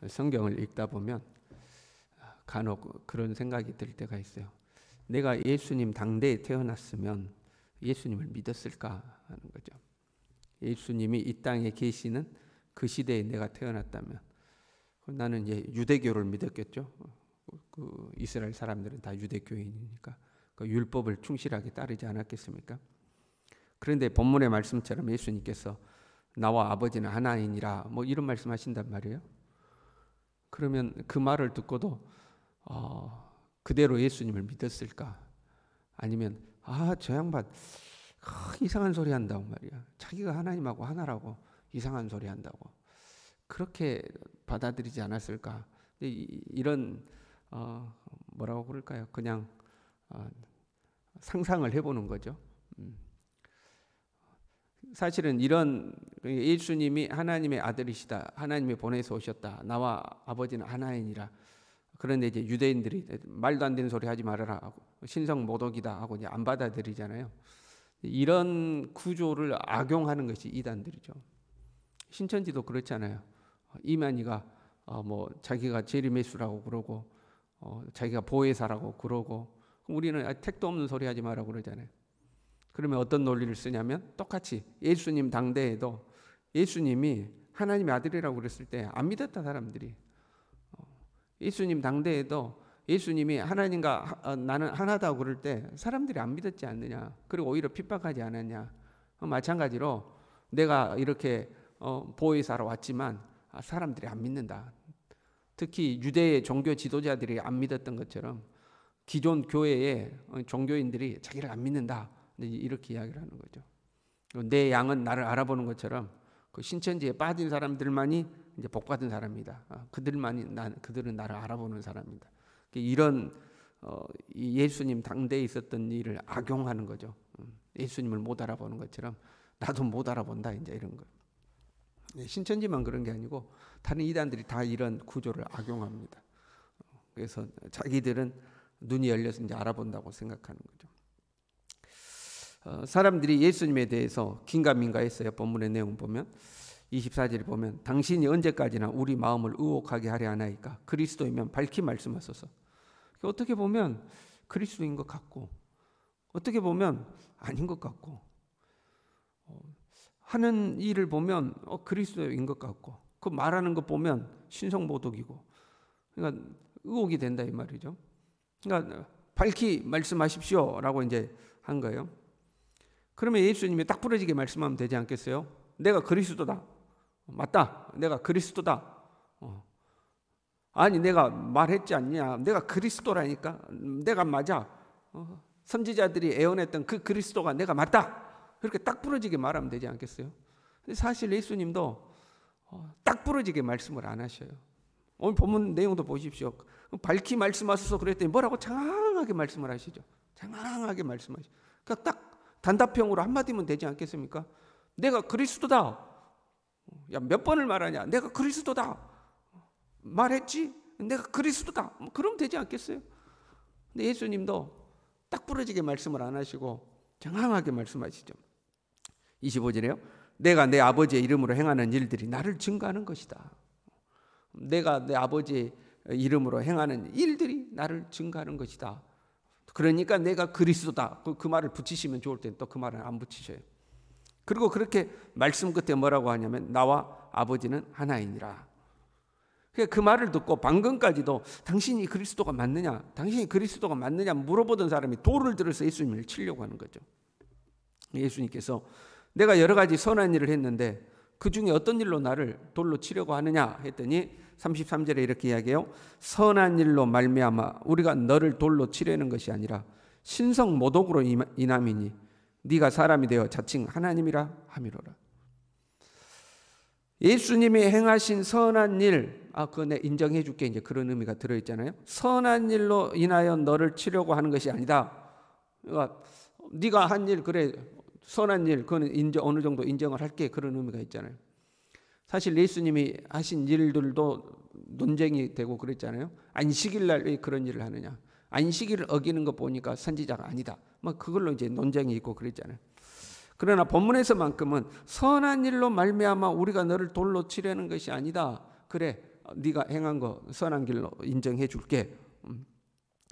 성경을 읽다 보면 간혹 그런 생각이 들 때가 있어요. 내가 예수님 당대에 태어났으면 예수님을 믿었을까 하는 거죠. 예수님이 이 땅에 계시는 그 시대에 내가 태어났다면 나는 이제 유대교를 믿었겠죠. 그 이스라엘 사람들은 다 유대교인이니까 그 율법을 충실하게 따르지 않았겠습니까? 그런데 본문의 말씀처럼 예수님께서 나와 아버지는 하나이니라 뭐 이런 말씀하신단 말이에요. 그러면 그 말을 듣고도 그대로 예수님을 믿었을까? 아니면 저 양반 이상한 소리 한다고 말이야. 자기가 하나님하고 하나라고 이상한 소리 한다고 그렇게 받아들이지 않았을까? 이런 뭐라고 그럴까요? 그냥 상상을 해보는 거죠. 사실은 이런 예수님이 하나님의 아들이시다. 하나님이 보내서 오셨다. 나와 아버지는 하나이니라. 그런데 이제 유대인들이 말도 안 되는 소리 하지 말아라 하고 신성 모독이다 하고 이제 안 받아들이잖아요. 이런 구조를 악용하는 것이 이단들이죠. 신천지도 그렇잖아요. 이만희가 뭐 자기가 재림예수라고 그러고 자기가 보혜사라고 그러고 우리는 택도 없는 소리 하지 말라고 그러잖아요. 그러면 어떤 논리를 쓰냐면 똑같이 예수님 당대에도 예수님이 하나님의 아들이라고 그랬을 때 안 믿었다 사람들이. 예수님 당대에도 예수님이 하나님과 나는 하나다고 그럴 때 사람들이 안 믿었지 않느냐. 그리고 오히려 핍박하지 않았냐. 마찬가지로 내가 이렇게 보혜사로 왔지만 사람들이 안 믿는다. 특히 유대의 종교 지도자들이 안 믿었던 것처럼 기존 교회의 종교인들이 자기를 안 믿는다. 이렇게 이야기를 하는 거죠. 내 양은 나를 알아보는 것처럼 그 신천지에 빠진 사람들만이 이제 복 받은 사람이다. 그들은 나를 알아보는 사람이다. 이런 예수님 당대에 있었던 일을 악용하는 거죠. 예수님을 못 알아보는 것처럼 나도 못 알아본다. 이제 이런 거. 신천지만 그런 게 아니고 다른 이단들이 다 이런 구조를 악용합니다. 그래서 자기들은 눈이 열려서 이제 알아본다고 생각하는 거죠. 사람들이 예수님에 대해서 긴가민가했어요. 본문의 내용 보면 24절에 보면 당신이 언제까지나 우리 마음을 의혹하게 하려 하나이까 그리스도이면 밝히 말씀하소서. 어떻게 보면 그리스도인 것 같고 어떻게 보면 아닌 것 같고 하는 일을 보면 그리스도인 것 같고 그 말하는 것 보면 신성모독이고 그러니까 의혹이 된다 이 말이죠. 그러니까 밝히 말씀하십시오라고 이제 한 거예요. 그러면 예수님이 딱 부러지게 말씀하면 되지 않겠어요? 내가 그리스도다. 맞다. 내가 그리스도다. 아니 내가 말했지 않냐. 내가 그리스도라니까. 내가 맞아. 선지자들이 애원했던 그 그리스도가 내가 맞다. 그렇게 딱 부러지게 말하면 되지 않겠어요? 근데 사실 예수님도 딱 부러지게 말씀을 안 하셔요. 오늘 본문 내용도 보십시오. 밝히 말씀하셔서 그랬더니 뭐라고 장황하게 말씀을 하시죠. 장황하게 말씀하시죠. 그러니까 딱 단답형으로 한마디면 되지 않겠습니까? 내가 그리스도다. 야, 몇 번을 말하냐? 내가 그리스도다. 말했지? 내가 그리스도다. 그럼 되지 않겠어요? 근데 예수님도 딱 부러지게 말씀을 안 하시고 장황하게 말씀하시죠. 25절에요. 내가 내 아버지의 이름으로 행하는 일들이 나를 증거하는 것이다. 내가 내 아버지의 이름으로 행하는 일들이 나를 증거하는 것이다. 그러니까 내가 그리스도다. 그 말을 붙이시면 좋을 텐데 또 그 말을 안 붙이셔요. 그리고 그렇게 말씀 끝에 뭐라고 하냐면 나와 아버지는 하나이니라. 그 말을 듣고 방금까지도 당신이 그리스도가 맞느냐, 당신이 그리스도가 맞느냐 물어보던 사람이 돌을 들어서 예수님을 치려고 하는 거죠. 예수님께서 내가 여러 가지 선한 일을 했는데 그 중에 어떤 일로 나를 돌로 치려고 하느냐 했더니 33절에 이렇게 이야기해요. 선한 일로 말미암아 우리가 너를 돌로 치려는 것이 아니라 신성 모독으로 인함이니 네가 사람이 되어 자칭 하나님이라 함이로라. 예수님이 행하신 선한 일, 그거 내 인정해 줄게 이제 그런 의미가 들어있잖아요. 선한 일로 인하여 너를 치려고 하는 것이 아니다. 그러니까 네가 한 일 그래 선한 일 그거는 어느 정도 인정을 할게 그런 의미가 있잖아요. 사실 예수님이 하신 일들도 논쟁이 되고 그랬잖아요. 안식일 날 왜 그런 일을 하느냐. 안식일을 어기는 거 보니까 선지자가 아니다. 뭐 그걸로 이제 논쟁이 있고 그랬잖아요. 그러나 본문에서만큼은 선한 일로 말미암아 우리가 너를 돌로 치려는 것이 아니다. 그래 네가 행한 거 선한 길로 인정해 줄게.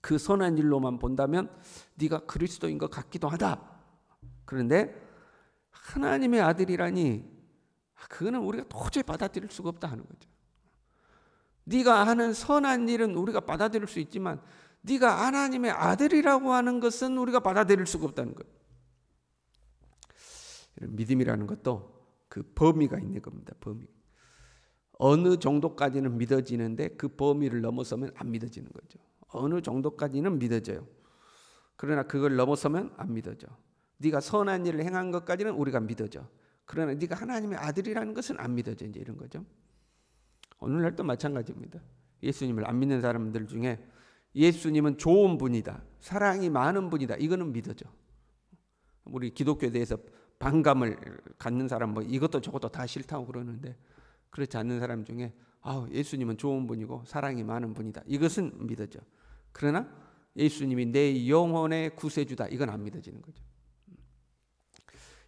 그 선한 일로만 본다면 네가 그리스도인 것 같기도 하다. 그런데 하나님의 아들이라니 그거는 우리가 도저히 받아들일 수가 없다 하는 거죠. 네가 하는 선한 일은 우리가 받아들일 수 있지만 네가 하나님의 아들이라고 하는 것은 우리가 받아들일 수가 없다는 거예요. 믿음이라는 것도 그 범위가 있는 겁니다. 범위. 어느 정도까지는 믿어지는데 그 범위를 넘어서면 안 믿어지는 거죠. 어느 정도까지는 믿어져요. 그러나 그걸 넘어서면 안 믿어져. 네가 선한 일을 행한 것까지는 우리가 믿어져. 그러나 네가 하나님의 아들이라는 것은 안 믿어져. 이제 이런 거죠. 오늘날도 마찬가지입니다. 예수님을 안 믿는 사람들 중에 예수님은 좋은 분이다, 사랑이 많은 분이다, 이거는 믿어져. 우리 기독교에 대해서 반감을 갖는 사람 뭐 이것도 저것도 다 싫다고 그러는데 그렇지 않는 사람 중에 예수님은 좋은 분이고 사랑이 많은 분이다, 이것은 믿어져. 그러나 예수님이 내 영혼의 구세주다, 이건 안 믿어지는 거죠.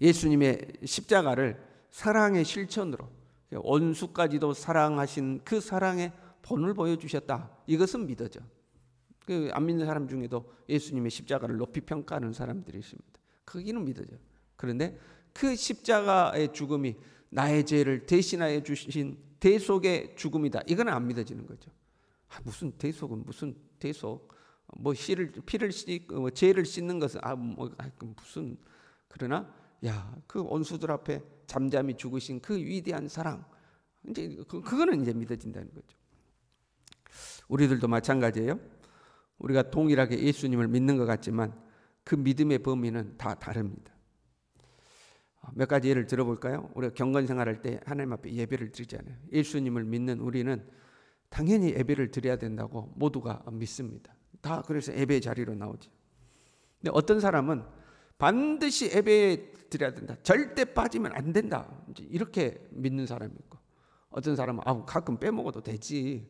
예수님의 십자가를 사랑의 실천으로 원수까지도 사랑하신 그 사랑의 본을 보여주셨다, 이것은 믿어져. 안 믿는 사람 중에도 예수님의 십자가를 높이 평가하는 사람들이 있습니다. 거기는 믿어져. 그런데 그 십자가의 죽음이 나의 죄를 대신하여 주신 대속의 죽음이다, 이건 안 믿어지는 거죠. 무슨 대속은 무슨 대속? 뭐 피를 씻고 죄를 씻는 것은 무슨. 그러나 그 원수들 앞에 잠잠히 죽으신 그 위대한 사랑, 이제 그거는 이제 믿어진다는 거죠. 우리들도 마찬가지예요. 우리가 동일하게 예수님을 믿는 것 같지만 그 믿음의 범위는 다 다릅니다. 몇 가지 예를 들어볼까요? 우리가 경건 생활할 때 하나님 앞에 예배를 드리잖아요. 예수님을 믿는 우리는 당연히 예배를 드려야 된다고 모두가 믿습니다. 다 그래서 예배 자리로 나오죠. 근데 어떤 사람은 반드시 예배에 드려야 된다, 절대 빠지면 안 된다, 이렇게 믿는 사람이 있고, 어떤 사람은 가끔 빼먹어도 되지,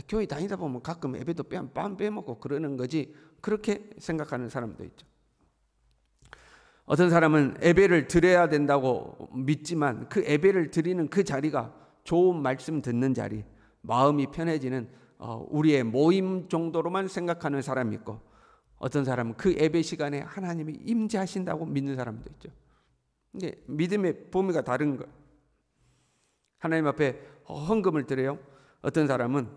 교회 다니다 보면 가끔 예배도 빼먹고 그러는 거지, 그렇게 생각하는 사람도 있죠. 어떤 사람은 예배를 드려야 된다고 믿지만 그 예배를 드리는 그 자리가 좋은 말씀 듣는 자리, 마음이 편해지는 우리의 모임 정도로만 생각하는 사람이 있고, 어떤 사람은 그 예배 시간에 하나님이 임재하신다고 믿는 사람도 있죠. 이게 믿음의 범위가 다른 거예요. 하나님 앞에 헌금을 드려요. 어떤 사람은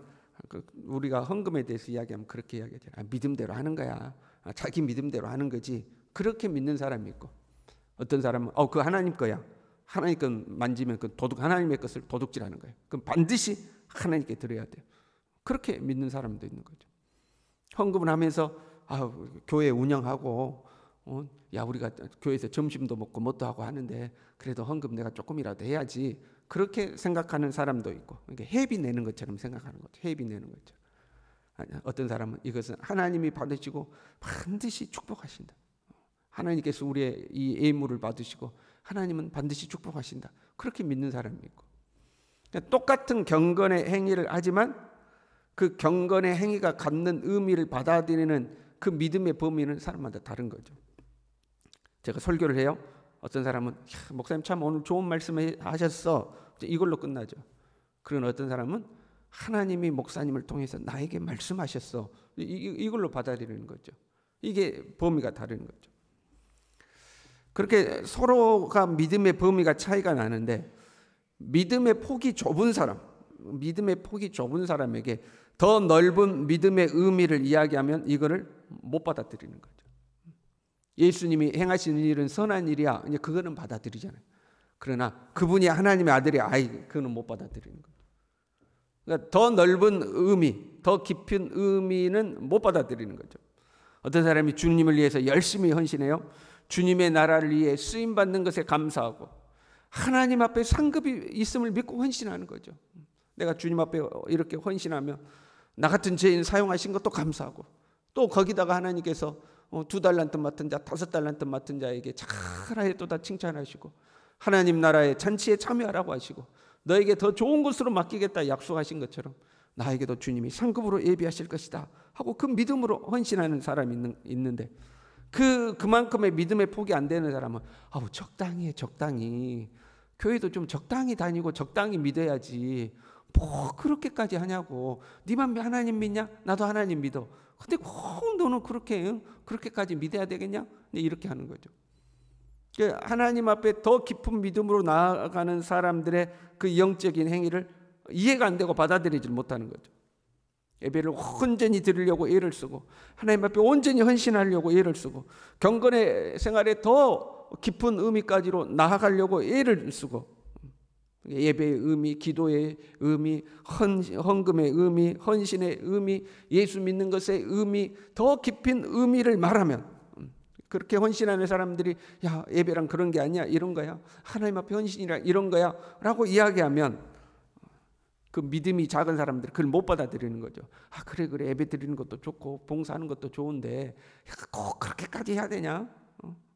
우리가 헌금에 대해서 이야기하면 그렇게 이야기하잖아요. 믿음대로 하는 거야, 자기 믿음대로 하는 거지, 그렇게 믿는 사람이 있고, 어떤 사람은 그 하나님 거야, 하나님 것 만지면 그 하나님의 것을 도둑질하는 거예요. 그럼 반드시 하나님께 드려야 돼요. 그렇게 믿는 사람도 있는 거죠. 헌금을 하면서 교회 운영하고 우리가 교회에서 점심도 먹고 뭣도 하고 하는데 그래도 헌금 내가 조금이라도 해야지, 그렇게 생각하는 사람도 있고, 그러니까 회비 내는 것처럼 생각하는 거죠. 회비 내는 거죠. 어떤 사람은 이것은 하나님이 받으시고 반드시 축복하신다, 하나님께서 우리의 이 예물을 받으시고 하나님은 반드시 축복하신다, 그렇게 믿는 사람이 있고, 그러니까 똑같은 경건의 행위를 하지만 그 경건의 행위가 갖는 의미를 받아들이는 그 믿음의 범위는 사람마다 다른 거죠. 제가 설교를 해요. 어떤 사람은 목사님 참 오늘 좋은 말씀 하셨어, 이걸로 끝나죠. 그런 어떤 사람은 하나님이 목사님을 통해서 나에게 말씀하셨어, 이걸로 받아들이는 거죠. 이게 범위가 다른 거죠. 그렇게 서로가 믿음의 범위가 차이가 나는데, 믿음의 폭이 좁은 사람에게 더 넓은 믿음의 의미를 이야기하면 이거를 못 받아들이는 거죠. 예수님이 행하신 일은 선한 일이야, 이제 그거는 받아들이잖아요. 그러나 그분이 하나님의 아들이 그거는 못 받아들이는 거예요. 그러니까 더 넓은 의미, 더 깊은 의미는 못 받아들이는 거죠. 어떤 사람이 주님을 위해서 열심히 헌신해요. 주님의 나라를 위해 쓰임 받는 것에 감사하고 하나님 앞에 상급이 있음을 믿고 헌신하는 거죠. 내가 주님 앞에 이렇게 헌신하면 나 같은 죄인 사용하신 것도 감사하고, 또 거기다가 하나님께서 2달란트 맡은 자, 5달란트 맡은 자에게 잘하였도다 칭찬하시고, 하나님 나라의 잔치에 참여하라고 하시고, 너에게 더 좋은 곳으로 맡기겠다 약속하신 것처럼 나에게도 주님이 상급으로 예비하실 것이다 하고 그 믿음으로 헌신하는 사람이 있는데, 그만큼의 믿음의 폭이 안 되는 사람은 적당히 해, 적당히 교회도 좀 적당히 다니고 적당히 믿어야지, 뭐 그렇게까지 하냐고. 네만 하나님 믿냐? 나도 하나님 믿어. 근데 꼭 너는 그렇게까지 믿어야 되겠냐? 이렇게 하는 거죠. 하나님 앞에 더 깊은 믿음으로 나아가는 사람들의 그 영적인 행위를 이해가 안 되고 받아들이지 못하는 거죠. 예배를 온전히 드리려고 애를 쓰고 하나님 앞에 온전히 헌신하려고 애를 쓰고 경건의 생활에 더 깊은 의미까지로 나아가려고 애를 쓰고 예배의 의미, 기도의 의미, 헌금의 의미, 헌신의 의미, 예수 믿는 것의 의미, 더 깊은 의미를 말하면 그렇게 헌신하는 사람들이 야 예배랑 그런 게 아니야 이런 거야 하나님 앞에 헌신이라 이런 거야 라고 이야기하면 그 믿음이 작은 사람들이 그걸 못 받아들이는 거죠. 아 그래 예배 드리는 것도 좋고 봉사하는 것도 좋은데 꼭 그렇게까지 해야 되냐?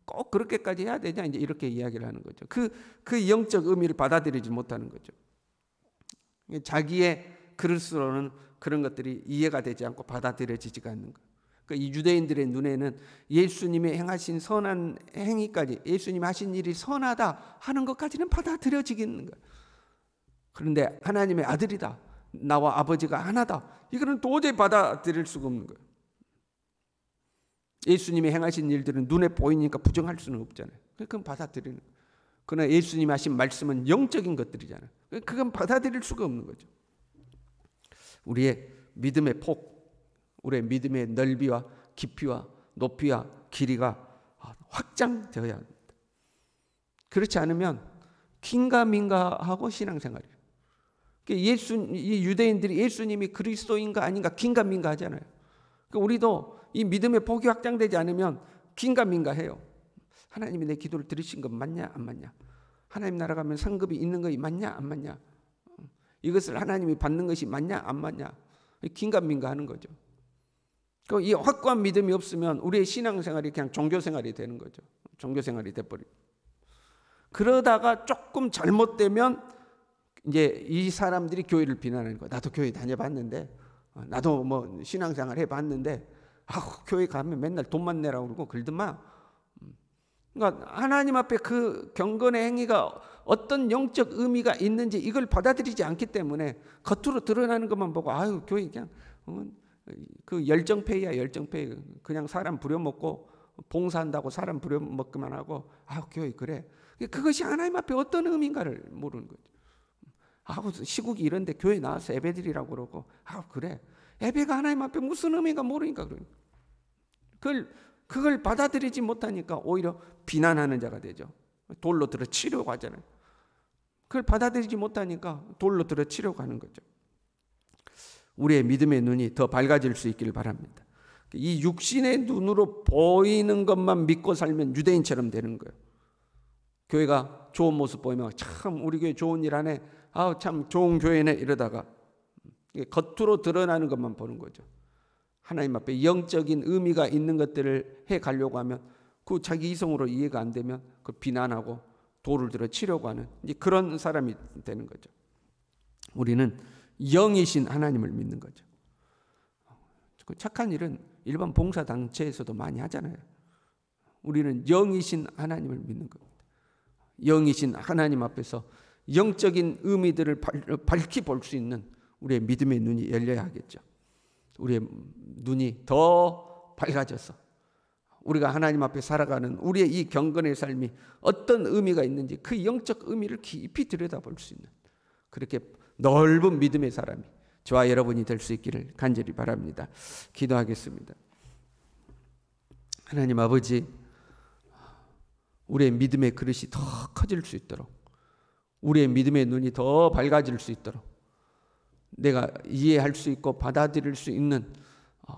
꼭 그렇게까지 해야 되냐? 이제 이렇게 이야기를 하는 거죠. 그 영적 의미를 받아들이지 못하는 거죠. 자기의 그릇으로는 그런 것들이 이해가 되지 않고 받아들여지지가 않는 거예요. 그러니까 이 유대인들의 눈에는 예수님이 행하신 선한 행위까지 예수님이 하신 일이 선하다 하는 것까지는 받아들여지겠는 거예요. 그런데 하나님의 아들이다. 나와 아버지가 하나다. 이거는 도저히 받아들일 수가 없는 거예요. 예수님이 행하신 일들은 눈에 보이니까 부정할 수는 없잖아요. 그건 받아들이는 거예요. 그러나 예수님이 하신 말씀은 영적인 것들이잖아요. 그건 받아들일 수가 없는 거죠. 우리의 믿음의 폭, 우리의 믿음의 넓이와 깊이와 높이와 길이가 확장되어야 합니다. 그렇지 않으면 긴가민가하고 신앙생활이에요. 이 유대인들이 예수님이 그리스도인가 아닌가 긴가민가 하잖아요. 우리도 이 믿음의 폭이 확장되지 않으면 긴가민가해요. 하나님이 내 기도를 들으신 건 맞냐 안 맞냐? 하나님 나라 가면 상급이 있는 것이 맞냐 안 맞냐? 이것을 하나님이 받는 것이 맞냐 안 맞냐? 긴가민가하는 거죠. 이 확고한 믿음이 없으면 우리의 신앙생활이 그냥 종교생활이 되는 거죠. 종교생활이 돼버리고 그러다가 조금 잘못되면 이제 이 사람들이 교회를 비난하는 거예요. 나도 교회 다녀봤는데 나도 뭐 신앙생활 해봤는데 교회 가면 맨날 돈만 내라고 그러고 그러더만. 그러니까 하나님 앞에 그 경건의 행위가 어떤 영적 의미가 있는지 이걸 받아들이지 않기 때문에 겉으로 드러나는 것만 보고 아유 교회 그냥 그 열정페이야 열정페이 그냥 사람 부려먹고 봉사한다고 사람 부려먹기만 하고 아유 교회 그래. 그것이 하나님 앞에 어떤 의미인가를 모르는 거죠. 아우 시국이 이런데 교회 나와서 예배드리라고 그러고 아우 그래 예배가 하나님 앞에 무슨 의미가 모르니까 그러니까 그걸 받아들이지 못하니까 오히려 비난하는 자가 되죠. 돌로 들어 치려고 하잖아요. 그걸 받아들이지 못하니까 돌로 들어 치려고 하는 거죠. 우리의 믿음의 눈이 더 밝아질 수 있기를 바랍니다. 이 육신의 눈으로 보이는 것만 믿고 살면 유대인처럼 되는 거예요. 교회가 좋은 모습 보이면 참 우리 교회 좋은 일 하네. 아우 참 좋은 교회네 이러다가 겉으로 드러나는 것만 보는 거죠. 하나님 앞에 영적인 의미가 있는 것들을 해 가려고 하면 그 자기 이성으로 이해가 안 되면 그 비난하고 돌을 들어 치려고 하는 이제 그런 사람이 되는 거죠. 우리는 영이신 하나님을 믿는 거죠. 그 착한 일은 일반 봉사단체에서도 많이 하잖아요. 우리는 영이신 하나님을 믿는 겁니다. 영이신 하나님 앞에서 영적인 의미들을 밝히 볼 수 있는 우리의 믿음의 눈이 열려야 하겠죠. 우리의 눈이 더 밝아져서 우리가 하나님 앞에 살아가는 우리의 이 경건의 삶이 어떤 의미가 있는지 그 영적 의미를 깊이 들여다볼 수 있는 그렇게 넓은 믿음의 사람이 저와 여러분이 될 수 있기를 간절히 바랍니다. 기도하겠습니다. 하나님 아버지, 우리의 믿음의 그릇이 더 커질 수 있도록 우리의 믿음의 눈이 더 밝아질 수 있도록 내가 이해할 수 있고 받아들일 수 있는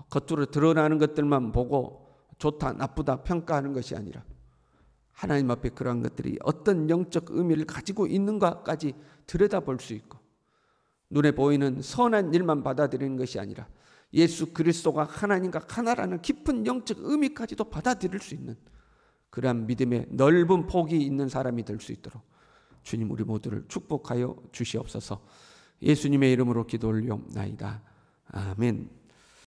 겉으로 드러나는 것들만 보고 좋다 나쁘다 평가하는 것이 아니라 하나님 앞에 그러한 것들이 어떤 영적 의미를 가지고 있는가까지 들여다볼 수 있고 눈에 보이는 선한 일만 받아들이는 것이 아니라 예수 그리스도가 하나님과 하나라는 깊은 영적 의미까지도 받아들일 수 있는 그러한 믿음의 넓은 폭이 있는 사람이 될 수 있도록 주님 우리 모두를 축복하여 주시옵소서. 예수님의 이름으로 기도 올리옵나이다. 아멘.